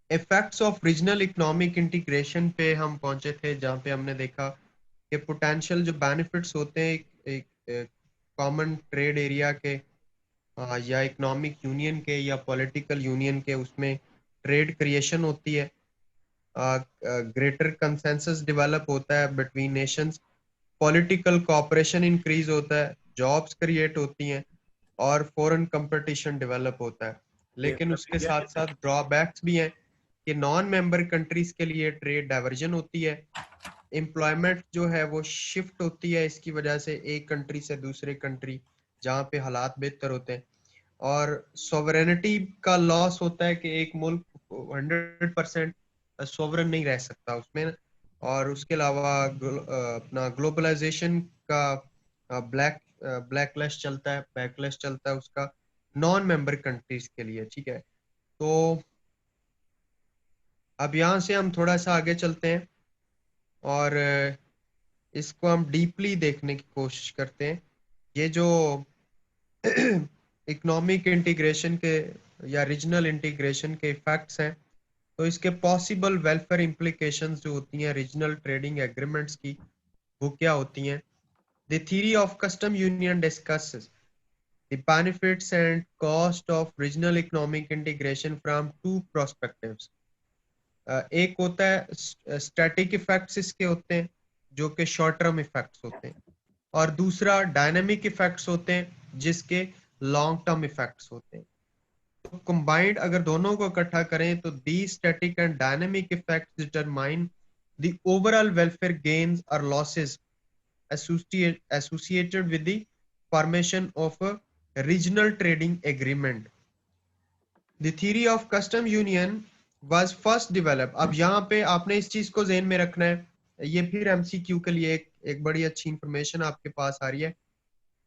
Effects of regional economic integration पे हम पहुंचे थे, जहाँ पे हमने देखा कि पोटेंशियल जो बेनिफिट्स होते हैं एक कॉमन ट्रेड एरिया के, या इकोनॉमिक यूनियन के या पॉलिटिकल यूनियन के, उसमें ट्रेड क्रिएशन होती है, ग्रेटर कंसेंसस डेवलप होता है between Nations, political cooperation increase होता है, जॉब्स क्रिएट होती हैं और फॉरेन कंपटीशन डेवलप होता है। लेकिन उसके साथ साथ ड्रॉबैक्स भी हैं कि नॉन मेंबर कंट्रीज के लिए ट्रेड डाइवर्जन होती है, एम्प्लॉयमेंट जो है वो शिफ्ट होती है इसकी वजह से एक कंट्री से दूसरे कंट्री जहाँ पे हालात बेहतर होते हैं, और सॉवरेनिटी का लॉस होता है कि एक मुल्क 100% सॉवरन नहीं रह सकता उसमें। और उसके अलावा अपना ग्लोबलाइजेशन का ब्लैकलिस्ट चलता है, बैकलिस्ट चलता है उसका नॉन मेंबर कंट्रीज के लिए। ठीक है, तो अब यहाँ से हम थोड़ा सा आगे चलते हैं और इसको हम डीपली देखने की कोशिश करते हैं। ये जो इकोनॉमिक इंटीग्रेशन के या रीजनल इंटीग्रेशन के इफेक्ट्स हैं, तो इसके पॉसिबल वेलफेयर इम्प्लीकेशंस जो होती हैं रीजनल ट्रेडिंग एग्रीमेंट्स की, वो क्या होती हैं। The theory of custom union discusses the benefits and cost of regional economic integration from two perspectives. एक होता है स्टैटिक इफेक्ट्स इसके होते हैं, जो कि शॉर्ट टर्म इफेक्ट्स होते हैं, और दूसरा डायनामिक इफेक्ट्स होते हैं जिसके लॉन्ग टर्म इफेक्ट्स होते हैं। तो कंबाइंड अगर दोनों को इकट्ठा करें तो the static and dynamic effects determine the overall welfare gains और losses associated with the formation of a regional trading agreement. The theory of custom union was first developed. अब यहाँ पे आपने इस चीज को ज़हन में रखना है, ये फिर एमसीक्यू के लिए एक बड़ी अच्छी इंफॉर्मेशन आपके पास आ रही है।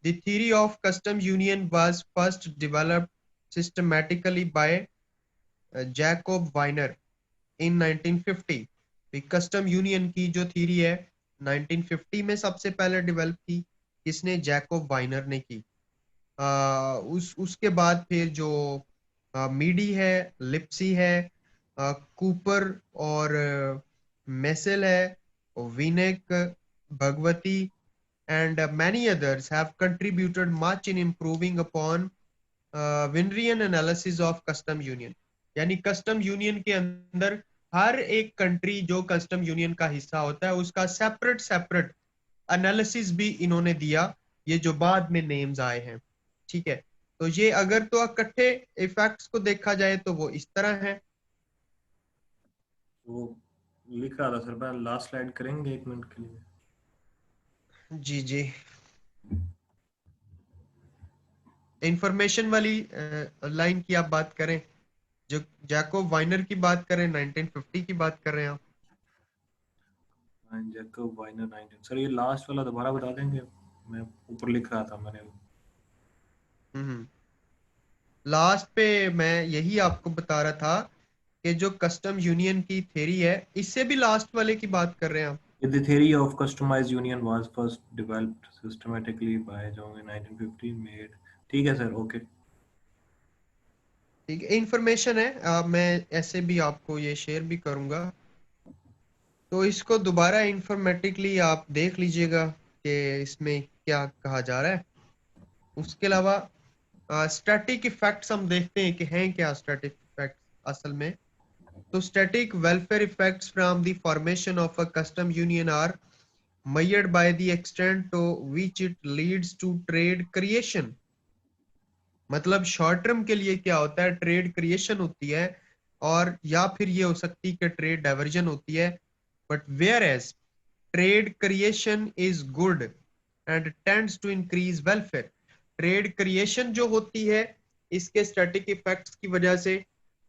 The theory of custom union was first developed systematically by Jacob Weiner in 1950। Custom union की जो थ्योरी है 1950 में सबसे पहले डेवलप की, किसने? जैकोब वाइनर ने की। उसके बाद फिर जो मीडी है, लिप्सी है, कूपर और मेसेल है, Vanek, Bhagwati and many others have contributed much in improving upon Vinerian analysis of custom union. यानी कस्टम यूनियन के अंदर हर एक कंट्री जो कस्टम यूनियन का हिस्सा होता है उसका सेपरेट सेपरेट एनालिसिस भी इन्होंने दिया, ये जो बाद में नेम्स आए हैं। ठीक है, तो ये अगर तो इकट्ठे इफेक्ट्स को देखा जाए तो वो इस तरह है। वो लिख रहा था सर, मैं लास्ट स्लाइड करेंगे 1 मिनट के लिए। जी जी, इंफॉर्मेशन वाली लाइन की आप बात करें, जो जैकोब वाइनर की बात करें, 1950 की बात कर रहे हैं आप? जैकब वाइनर 19, सर ये लास्ट वाला दोबारा बता देंगे, मैं ऊपर लिख रहा था मैंने। हम्म, लास्ट पे मैं यही आपको बता रहा था कि जो कस्टम यूनियन की थ्योरी है, इससे भी लास्ट वाले की बात कर रहे हैं आप? The theory of customized union was first developed systematically by Jong in 1950 made। ठीक है सर, ओके। ठीक है, इंफॉर्मेशन है, मैं ऐसे भी आपको ये शेयर भी करूंगा, तो इसको दोबारा इंफॉर्मेटिकली आप देख लीजिएगा कि इसमें क्या कहा जा रहा है। उसके अलावा स्टैटिक इफेक्ट्स हम देखते हैं कि हैं क्या स्टैटिक इफेक्ट्स असल में। तो static welfare effects from the formation of a custom union are measured by the extent to which it leads to trade creation। मतलब शॉर्ट टर्म के लिए क्या होता है, ट्रेड क्रिएशन होती है, और या फिर ये हो सकती है कि ट्रेड डाइवर्जन होती है। But whereas trade creation is good and tends to increase welfare. Trade creation जो होती है इसके स्टैटिक इफेक्ट्स की वजह से,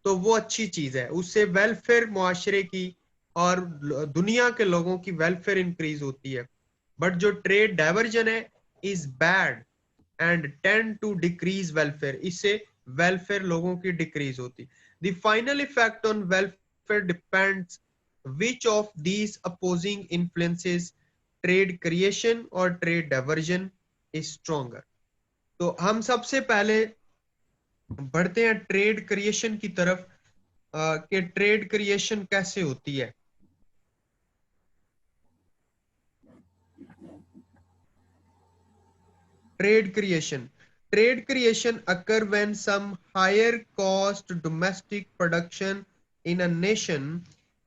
तो वो अच्छी चीज है, उससे वेलफेयर मुआशरे की और दुनिया के लोगों की वेलफेयर इंक्रीज होती है। बट जो ट्रेड डाइवर्जन है is bad and tend to decrease welfare, इससे वेलफेयर लोगों की डिक्रीज होती। The final effect on welfare depends which of these opposing influences trade creation और trade diversion is stronger। तो हम सबसे पहले बढ़ते हैं ट्रेड क्रिएशन की तरफ। कि ट्रेड क्रिएशन कैसे होती है। Trade creation occur when some higher cost domestic production in a nation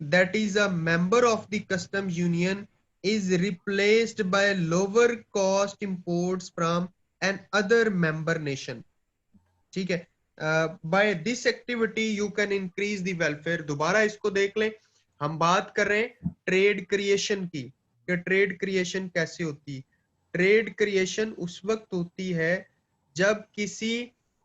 that is a member of the customs union is replaced by lower cost imports from an other member nation। ठीक है, by this activity you can increase the welfare. दोबारा इसको देख लें, हम बात कर रहे हैं ट्रेड क्रिएशन की, कि ट्रेड क्रिएशन कैसे होती है। ट्रेड क्रिएशन उस वक्त होती है जब किसी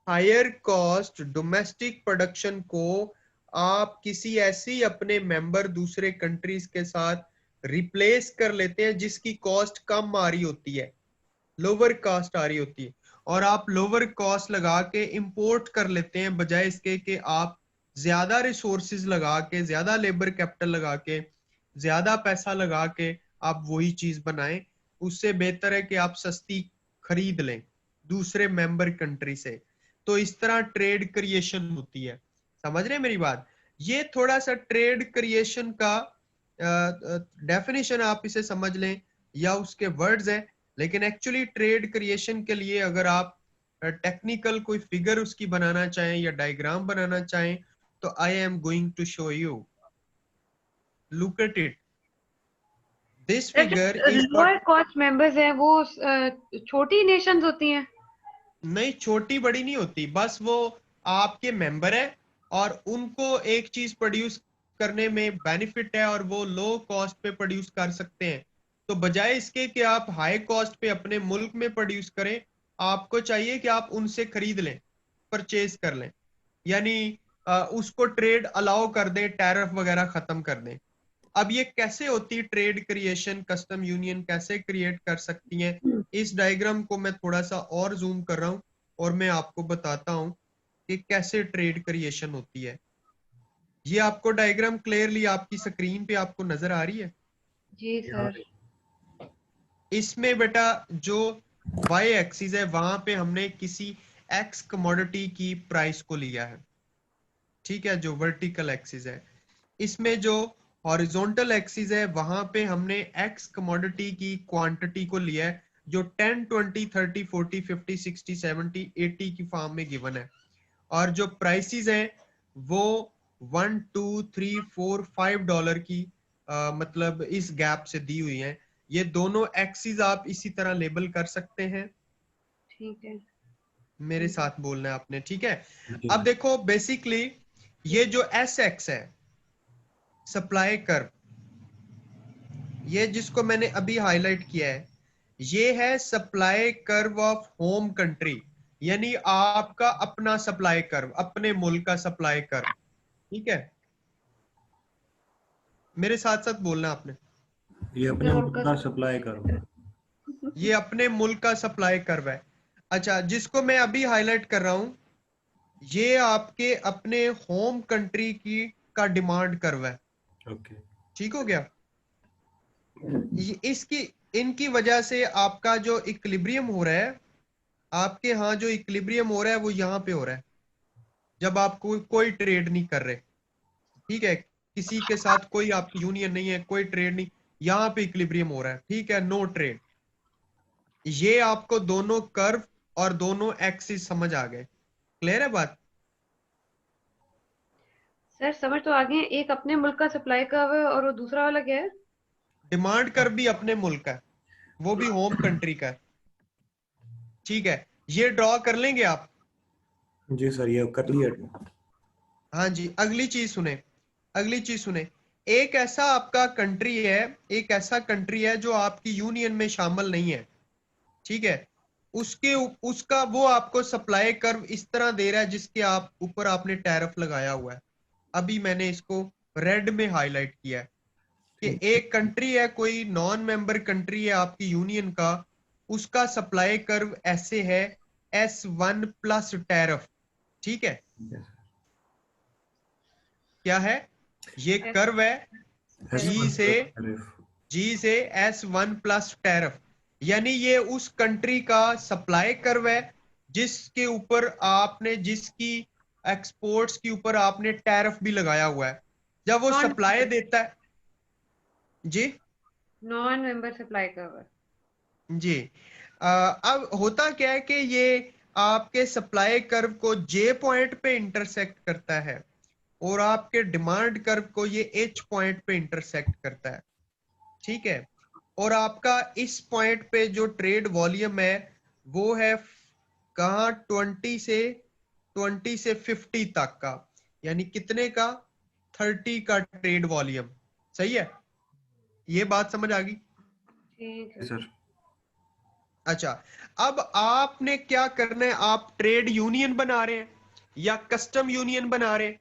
हायर कॉस्ट डोमेस्टिक प्रोडक्शन को आप किसी ऐसी अपने मेंबर दूसरे कंट्रीज के साथ रिप्लेस कर लेते हैं जिसकी कॉस्ट कम आ रही होती है, लोअर कॉस्ट आ रही होती है, और आप लोअर कॉस्ट लगा के इंपोर्ट कर लेते हैं, बजाय इसके कि आप ज्यादा रिसोर्सेज लगा के, ज्यादा लेबर कैपिटल लगा के, ज्यादा पैसा लगा के आप वही चीज बनाएं। उससे बेहतर है कि आप सस्ती खरीद लें दूसरे मेंबर कंट्री से। तो इस तरह ट्रेड क्रिएशन होती है। समझ रहे हैं मेरी बात? ये थोड़ा सा ट्रेड क्रिएशन का डेफिनेशन आप इसे समझ लें या उसके वर्ड्स हैं, लेकिन एक्चुअली ट्रेड क्रिएशन के लिए अगर आप टेक्निकल कोई फिगर उसकी बनाना चाहें या डायग्राम बनाना चाहें तो I am going to show you. Look at it, this sir figure जो इज लोअर कॉस्ट मेंबर्स हैं वो छोटी नेशंस होती हैं? नहीं, छोटी बड़ी नहीं होती, बस वो आपके मेंबर है और उनको एक चीज प्रोड्यूस करने में बेनिफिट है और वो लो कॉस्ट पे प्रोड्यूस कर सकते हैं। तो बजाय इसके कि आप हाई कॉस्ट पे अपने मुल्क में प्रोड्यूस करें, आपको चाहिए कि आप उनसे खरीद लें, परचेज कर लें, यानी उसको ट्रेड अलाउ कर दें, टैरिफ वगैरह खत्म कर दें। अब ये कैसे होती ट्रेड क्रिएशन, कस्टम यूनियन कैसे क्रिएट कर सकती हैं, इस डायग्राम को मैं थोड़ा सा और जूम कर रहा हूं और मैं आपको बताता हूं कि कैसे ट्रेड क्रिएशन होती है। ये आपको डायग्राम क्लियरली आपकी स्क्रीन पे आपको नजर आ रही है? जी सर। इसमें बेटा जो वाई एक्सिस है वहां पे हमने किसी एक्स कमोडिटी की प्राइस को लिया है, ठीक है, जो वर्टिकल एक्सिस है। इसमें जो हॉरिजॉन्टल एक्सिस है वहां पे हमने एक्स कमोडिटी की क्वांटिटी को लिया है, जो 10, 20, 30, 40, 50, 60, 70, 80 की फॉर्म में गिवन है। और जो प्राइसेस हैं वो 1, 2, 3, 4, $5 की मतलब इस गैप से दी हुई हैं। ये दोनों एक्सिस आप इसी तरह लेबल कर सकते हैं। ठीक है, मेरे साथ बोलना है आपने, ठीक है। जी। अब देखो बेसिकली ये जो एस एक्स है, सप्लाई कर्व, ये जिसको मैंने अभी हाईलाइट किया है, ये है supply curve of home country, यानी आपका अपना सप्लाई कर्व, अपने मुल्क का सप्लाई कर्व, ठीक है। मेरे साथ साथ बोलना आपने, ये अपने मुल्क का सप्लाई करो। ये अपने मुल्क का सप्लाई कर्व है। अच्छा, जिसको मैं अभी हाईलाइट कर रहा हूं, ये आपके अपने होम कंट्री की का डिमांड कर्व है। ओके। ठीक हो गया? इसकी इनकी वजह से आपका जो इक्विलिब्रियम हो रहा है, आपके यहाँ जो इक्विलिब्रियम हो रहा है वो यहाँ पे हो रहा है जब आप कोई ट्रेड नहीं कर रहे, ठीक है, किसी के साथ कोई आपकी यूनियन नहीं है, कोई ट्रेड नहीं, यहाँ पे इक्विलिब्रियम हो रहा है, ठीक है, नो ट्रेड। ये आपको दोनों कर्व और दोनों एक्सिस समझ आ गए? क्लियर है बात? सर समझ तो आ गए। एक अपने मुल्क का सप्लाई का है और वो दूसरा वाला क्या है? डिमांड कर्व भी अपने मुल्क का है, वो भी होम कंट्री का है, ठीक है। ये ड्रॉ कर लेंगे आप? जी सर, ये कर लिया। हाँ जी, अगली चीज सुने, अगली चीज सुने। एक ऐसा आपका कंट्री है, एक ऐसा कंट्री है जो आपकी यूनियन में शामिल नहीं है, ठीक है। उसके उसका वो आपको सप्लाई कर्व इस तरह दे रहा है जिसके आप ऊपर आपने टैरिफ लगाया हुआ है। अभी मैंने इसको रेड में हाईलाइट किया है कि ठीक। एक कंट्री है, कोई नॉन मेंबर कंट्री है आपकी यूनियन का, उसका सप्लाई कर्व ऐसे है, S1 प्लस टैरिफ, ठीक है। क्या है? ये कर्व है, जी से S1 प्लस टैरिफ, यानी ये उस कंट्री का सप्लाई कर्व है जिसके ऊपर आपने जिसकी एक्सपोर्ट्स के ऊपर आपने टैरिफ भी लगाया हुआ है। जब वो नॉन सप्लाई देता है जी नॉन मेंबर सप्लाई कवर। जी अब होता क्या है कि ये आपके सप्लाई कर्व को जे पॉइंट पे इंटरसेक्ट करता है और आपके डिमांड कर्व को ये एच पॉइंट पे इंटरसेक्ट करता है, ठीक है। और आपका इस पॉइंट पे जो ट्रेड वॉल्यूम है वो है कहाँ 20 से 50 तक का, यानी कितने का 30 का ट्रेड वॉल्यूम। सही है, ये बात समझ आ गई। ठीक है। सर अच्छा, अब आपने क्या करना है, आप ट्रेड यूनियन बना रहे हैं या कस्टम यूनियन बना रहे हैं।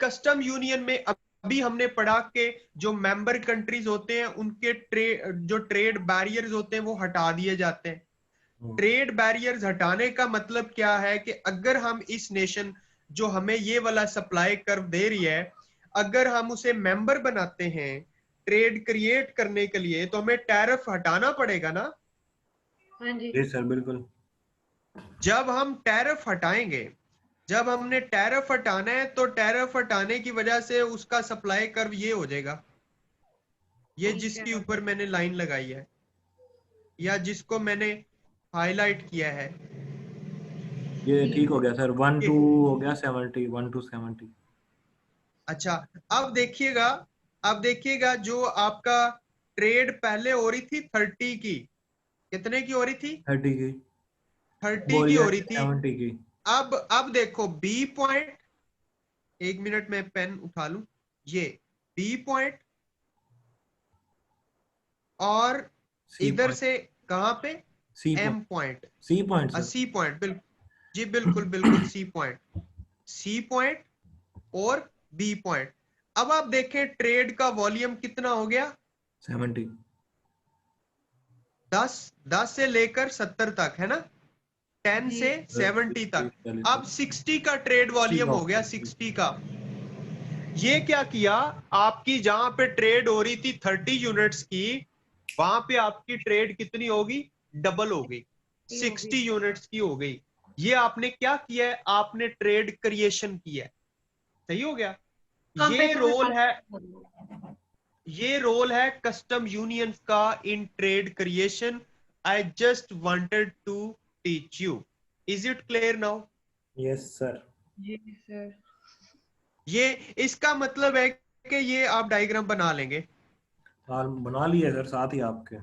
कस्टम यूनियन में अभी हमने पढ़ा कि जो मेंबर कंट्रीज होते हैं उनके जो ट्रेड बैरियर्स होते हैं वो हटा दिए जाते हैं। ट्रेड बैरियर्स हटाने का मतलब क्या है कि अगर हम इस नेशन जो हमें ये वाला सप्लाई कर्व दे रही है, अगर हम उसे मेंबर बनाते हैं ट्रेड क्रिएट करने के लिए, तो हमें टैरिफ हटाना पड़ेगा ना। हाँ जी। जी सर बिल्कुल। जब हम टैरिफ हटाएंगे, जब हमने टैरिफ हटाना है तो टैरिफ हटाने की वजह से उसका सप्लाई कर्व ये हो जाएगा, ये ठीक है। जिसके ऊपर मैंने लाइन लगाई है या जिसको मैंने हाईलाइट किया है। ये ठीक हो गया सर, 1 ये टू हो गया 70, 1 to 70। अच्छा, अब देखिएगा, अब देखिएगा जो आपका ट्रेड पहले हो रही थी 30 की, कितने की हो रही थी, 30 की 30 की बोलिए, हो रही थी। 70 की। अब देखो बी पॉइंट, एक मिनट में पेन उठा लूं, ये बी पॉइंट और सी इधर पॉइंट, से कहां पे, C M point, point, C point sir. C point, बिल्कुल जी, बिल्कुल बिल्कुल सी पॉइंट, सी पॉइंट और बी पॉइंट। अब आप देखें ट्रेड का वॉल्यूम कितना हो गया, 70। 10 से लेकर 70 तक है ना, 10 जी। से 70 तक। अब 60 का ट्रेड 60 वॉल्यूम का हो हो गया, गया। 60 का। ये क्या किया, आपकी जहां पे ट्रेड हो रही थी 30 यूनिट्स की, वहां पे आपकी ट्रेड कितनी होगी, डबल हो गई, ये होगी। 60 यूनिट्स की हो गई। ये आपने क्या किया है, आपने ट्रेड क्रिएशन किया है। सही हो गया। कम ये पैसों में रोल है, ज्यादा। ये रोल है कस्टम यूनियन का in trade creation. I just wanted to teach you. Is it clear now. Yes sir. जी सर। ये इसका मतलब है कि ये आप डायग्राम बना लेंगे। हाल बना लिए सर, साथ ही आपके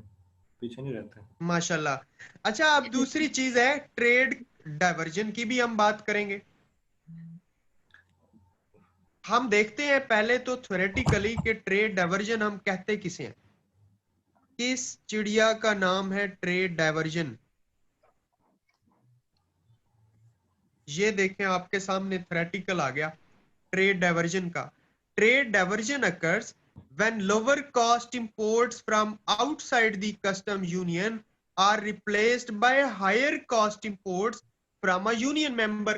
पीछे नहीं रहते। माशाल्लाह। अच्छा, अब दूसरी चीज है ट्रेड डाइवर्जन की भी हम बात करेंगे। हम देखते हैं पहले तो थ्योरेटिकली कि ट्रेड डाइवर्जन हम कहते किसे हैं, किस चिड़िया का नाम है ट्रेड डाइवर्जन। ये देखें आपके सामने थ्योरेटिकल आ गया ट्रेड डाइवर्जन का। Trade diversion occurs when lower cost imports from outside the custom union are replaced by higher cost imports from a union member।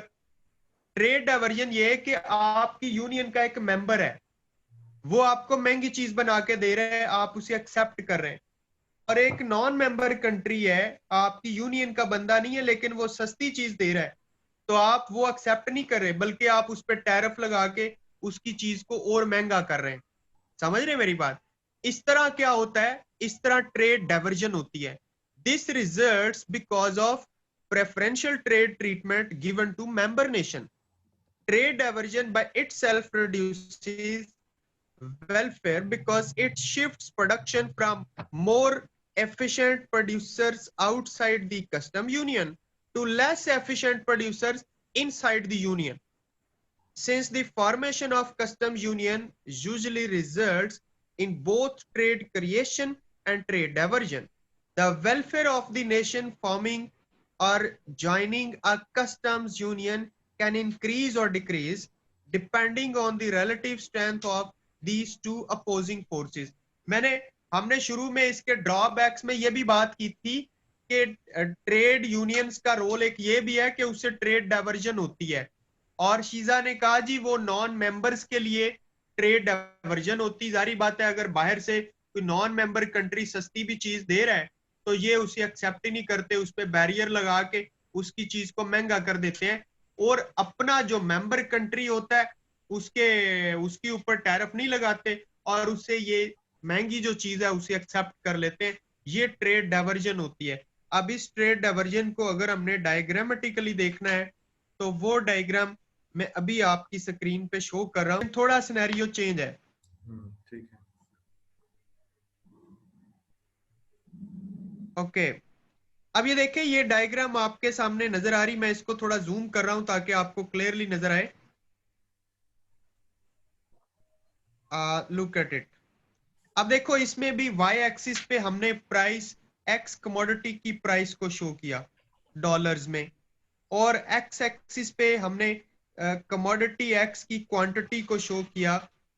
Trade diversion ये है कि आपकी यूनियन का एक मेंबर है, वो आपको महंगी चीज बना के दे रहे हैं, आप उसे एक्सेप्ट कर रहे हैं। और एक नॉन मेंबर कंट्री है, आपकी यूनियन का बंदा नहीं है लेकिन वो सस्ती चीज दे रहा है, तो आप वो एक्सेप्ट नहीं कर रहे बल्कि आप उस पर टैरिफ लगा के उसकी चीज को और महंगा कर रहे हैं। समझ रहे हैं मेरी बात। इस तरह क्या होता है, इस तरह ट्रेड डाइवर्जन होती है। This results because of preferential trade treatment given to member nation. Trade diversion by itself reduces welfare because it shifts production from more efficient producers outside the custom union to less efficient producers inside the union. Since the formation of custom union usually results in both trade creation and trade diversion, the welfare of the nation forming or joining a customs union can increase or decrease depending on the relative strength of these two opposing forces। हमने शुरू में इसके drawbacks में ये भी बात की थी कि ट्रेड यूनियंस का रोल एक ये भी है कि उससे ट्रेड डाइवर्जन होती है। और शीजा ने कहा जी वो नॉन मेंबर्स के लिए ट्रेड डाइवर्जन होती, जारी बात है अगर बाहर से कोई नॉन मेंबर कंट्री सस्ती भी चीज दे रहा है तो ये उसे एक्सेप्ट ही नहीं करते, उस पर बैरियर लगा के उसकी चीज को महंगा कर देते हैं। और अपना जो मेंबर कंट्री होता है उसके ऊपर टैरिफ नहीं लगाते और उससे ये महंगी जो चीज है उसे एक्सेप्ट कर लेते हैं। ये ट्रेड डाइवर्जन होती है। अब इस ट्रेड डाइवर्जन को अगर हमने डायग्रामेटिकली देखना है तो वो डायग्राम मैं अभी आपकी स्क्रीन पे शो कर रहा हूँ। थोड़ा सिनेरियो चेंज है। ठीक है। ओके, अब ये देखें, ये डायग्राम आपके सामने नजर आ रही, मैं इसको थोड़ा जूम कर रहा हूं ताकि आपको क्लियरली नजर आए। Look at it. अब देखो, इसमें भी वाई एक्सिस पे हमने प्राइस एक्स कमोडिटी की प्राइस को शो किया डॉलर्स में, और एक्स एक्सिस पे हमने कमोडिटी एक्स की क्वांटिटी को शो किया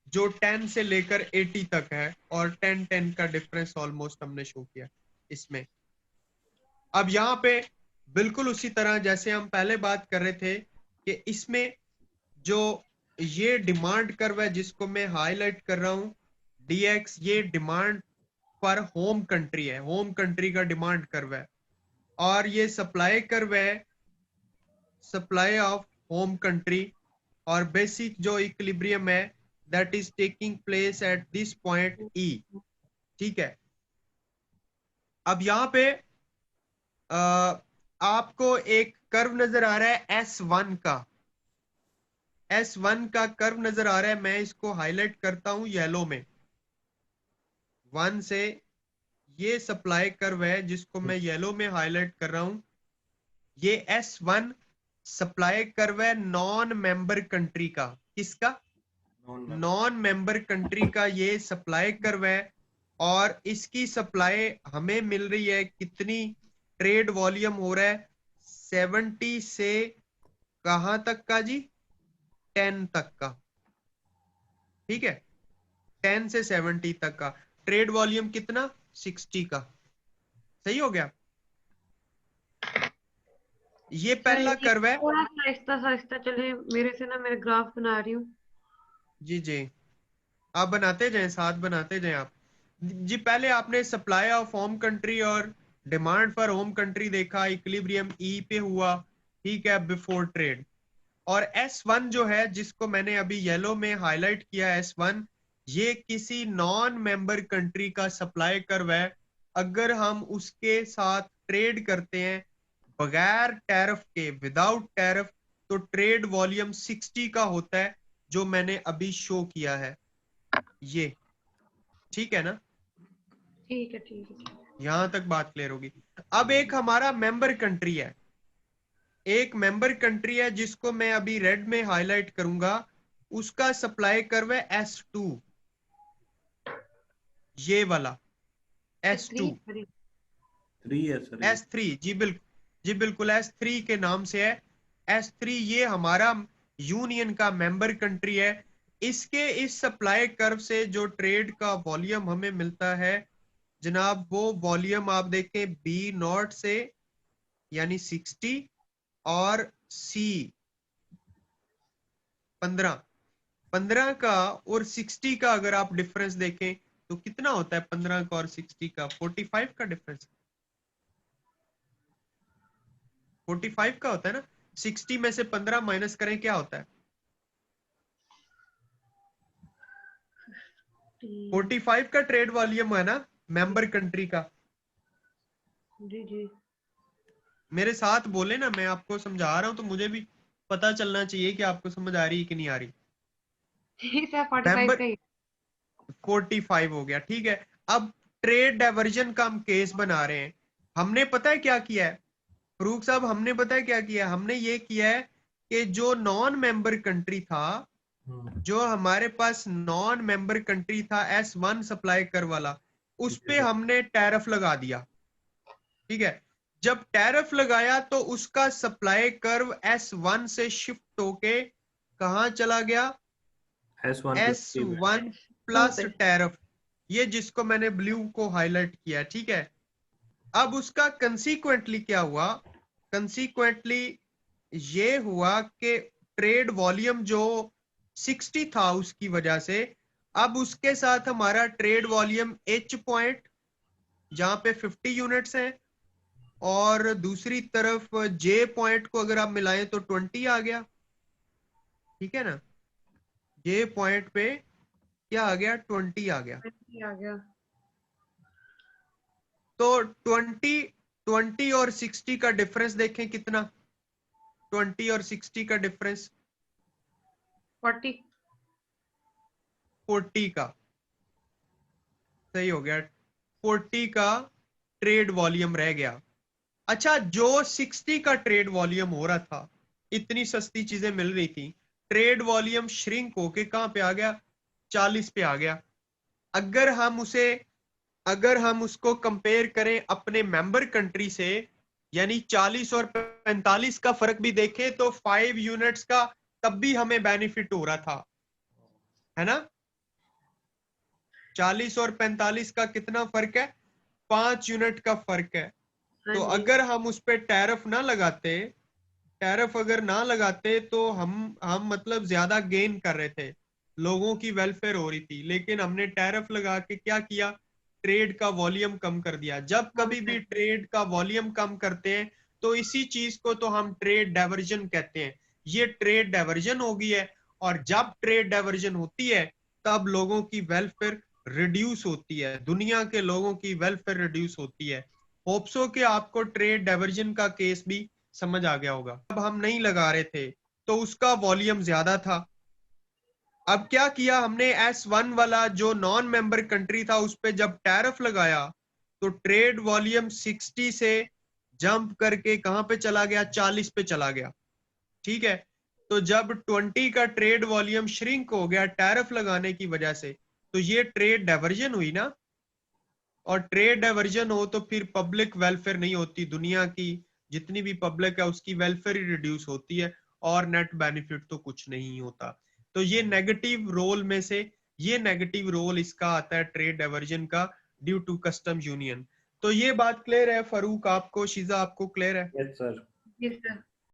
जो 10 से लेकर 80 तक है, और 10 का डिफरेंस ऑलमोस्ट हमने शो किया इसमें। अब यहाँ पे बिल्कुल उसी तरह जैसे हम पहले बात कर रहे थे कि इसमें जो ये डिमांड कर्व है जिसको मैं हाईलाइट कर रहा हूं dx, ये डिमांड पर होम कंट्री है, होम कंट्री का डिमांड कर्व है, और ये सप्लाई कर्व है सप्लाई ऑफ होम कंट्री, और बेसिक जो इक्विलिब्रियम है that is taking place at this point ई। ठीक है, अब यहाँ पे आपको एक कर्व नजर आ रहा है S1 का, S1 का कर्व नजर आ रहा है। मैं इसको हाईलाइट करता हूं येलो में। 1 से ये सप्लाई कर्व है जिसको मैं येलो में हाईलाइट कर रहा हूं। ये S1 सप्लाई कर्व है नॉन मेंबर कंट्री का। किसका? नॉन मेंबर कंट्री का ये सप्लाई कर्व है, और इसकी सप्लाई हमें मिल रही है कितनी? ट्रेड वॉल्यूम हो रहा है 70 से कहां तक का जी? 10 तक का। ठीक है, 10 से 70 तक का ट्रेड वॉल्यूम कितना? 60 का। सही हो गया। ये पहला कर्व है। थोड़ा सा आहिस्ता आहिस्ता चले, मेरे से ना मेरे ग्राफ बना रही हूँ। जी जी, आप बनाते जाएं, साथ बनाते जाएं आप जी। पहले आपने सप्लाई ऑफ होम कंट्री और डिमांड फॉर होम कंट्री देखा, इक्विलिब्रियम ई पे हुआ। ठीक है, बिफोर ट्रेड। और S1 जो है जिसको मैंने अभी येलो में हाईलाइट किया, S1 ये किसी नॉन मेंबर कंट्री का सप्लाई कर्व है। अगर हम उसके साथ ट्रेड करते हैं बगैर टैरिफ के, विदाउट टैरिफ, तो ट्रेड वॉल्यूम 60 का होता है जो मैंने अभी शो किया है ये। ठीक है ना? ठीक है ठीक है। यहां तक बात क्लियर होगी। अब एक हमारा मेंबर कंट्री है, एक मेंबर कंट्री है जिसको मैं अभी रेड में हाईलाइट करूंगा। उसका सप्लाई कर्व है S2, ये वाला S2। 3 है सर। S3, जी बिल्कुल S3 के नाम से है। S3 ये हमारा यूनियन का मेंबर कंट्री है। इसके इस सप्लाई कर्व से जो ट्रेड का वॉल्यूम हमें मिलता है जनाब, वो वॉल्यूम आप देखें B0 से यानी 60 और C 15 का और 60 का अगर आप डिफरेंस देखें तो कितना होता है? 15 का और 60 का 45 का डिफरेंस, 45 का होता है ना। 60 में से 15 माइनस करें, क्या होता है? 45 का ट्रेड वॉल्यूम है ना मेंबर कंट्री का। जी जी, मेरे साथ बोले ना, मैं आपको समझा रहा हूं तो मुझे भी पता चलना चाहिए कि आपको समझ आ रही है कि नहीं आ रही। ठीक है, 45 मेंबर का ही। 45 हो गया। ठीक है, अब ट्रेड डाइवर्जन का हम केस बना रहे हैं। हमने पता है क्या किया है फरूक साहब? हमने पता है क्या किया? हमने ये किया है कि जो नॉन मेंबर कंट्री था, जो हमारे पास नॉन मेंबर कंट्री था S1 सप्लाई कर वाला, उस पे हमने टैरिफ लगा दिया। ठीक है, जब टैरिफ लगाया तो उसका सप्लाई कर्व S1 से शिफ्ट होके कहां चला गया? S1 प्लस टैरिफ, ये जिसको मैंने ब्लू को हाईलाइट किया। ठीक है, अब उसका कंसीक्वेंटली क्या हुआ? कंसीक्वेंटली ये हुआ कि ट्रेड वॉल्यूम जो 60 था उसकी वजह से, अब उसके साथ हमारा ट्रेड वॉल्यूम H पॉइंट जहां पे 50 यूनिट्स हैं, और दूसरी तरफ जे पॉइंट को अगर आप मिलाएं तो 20 आ गया, ठीक है ना। जे पॉइंट पे क्या आ गया, 20 आ गया। आ गया। तो 20 और 60 का डिफरेंस देखें कितना, 20 और 60 का डिफरेंस 40। 40 का, सही हो गया, 40 का ट्रेड वॉल्यूम रह गया। अच्छा, जो 60 का ट्रेड वॉल्यूम हो रहा था, इतनी सस्ती चीजें मिल रही थी, ट्रेड वॉल्यूम श्रिंक होके कहां पे आ गया, 40 पे आ गया। अगर हम उसको कंपेयर करें अपने मेंबर कंट्री से, यानी 40 और 45 का फर्क भी देखें तो 5 यूनिट्स का तब भी हमें बेनिफिट हो रहा था, है ना। 40 और 45 का कितना फर्क है, 5 यूनिट का फर्क है। हाँ तो जी। अगर हम उस पे टैरिफ अगर ना लगाते तो हम मतलब ज्यादा गेन कर रहे थे, लोगों की वेलफेयर हो रही थी। लेकिन हमने टैरिफ लगा के क्या किया, ट्रेड का वॉल्यूम कम कर दिया। जब हम कभी भी कर- ट्रेड का वॉल्यूम कम करते हैं तो इसी चीज को तो हम ट्रेड डाइवर्जन कहते हैं। ये ट्रेड डाइवर्जन होगी है, और जब ट्रेड डाइवर्जन होती है तब लोगों की वेलफेयर रिड्यूस होती है, दुनिया के लोगों की वेलफेयर रिड्यूस होती है। होप्सो कि आपको ट्रेड डाइवर्जन का केस भी समझ आ गया होगा। अब हम नहीं लगा रहे थे तो उसका वॉल्यूम ज्यादा था। अब क्या किया हमने, S1 वाला जो नॉन मेंबर कंट्री था उस पे जब टैरिफ लगाया तो ट्रेड वॉल्यूम 60 से जंप करके कहां पे चला गया, 40 पे चला गया, ठीक है। तो जब 20 का ट्रेड वॉल्यूम श्रिंक हो गया टैरिफ लगाने की वजह से, तो ये ट्रेड डाइवर्जन हुई ना। और ट्रेड डाइवर्जन हो तो फिर पब्लिक वेलफेयर नहीं होती, दुनिया की जितनी भी पब्लिक है उसकी वेलफेयर ही रिड्यूस होती है, और नेट बेनिफिट तो कुछ नहीं होता। तो ये नेगेटिव रोल में से ये नेगेटिव रोल इसका आता है ट्रेड डाइवर्जन का, ड्यू टू कस्टम यूनियन। तो ये बात क्लियर है फरूक आपको, शीजा आपको क्लियर है। Yes sir. जी सर।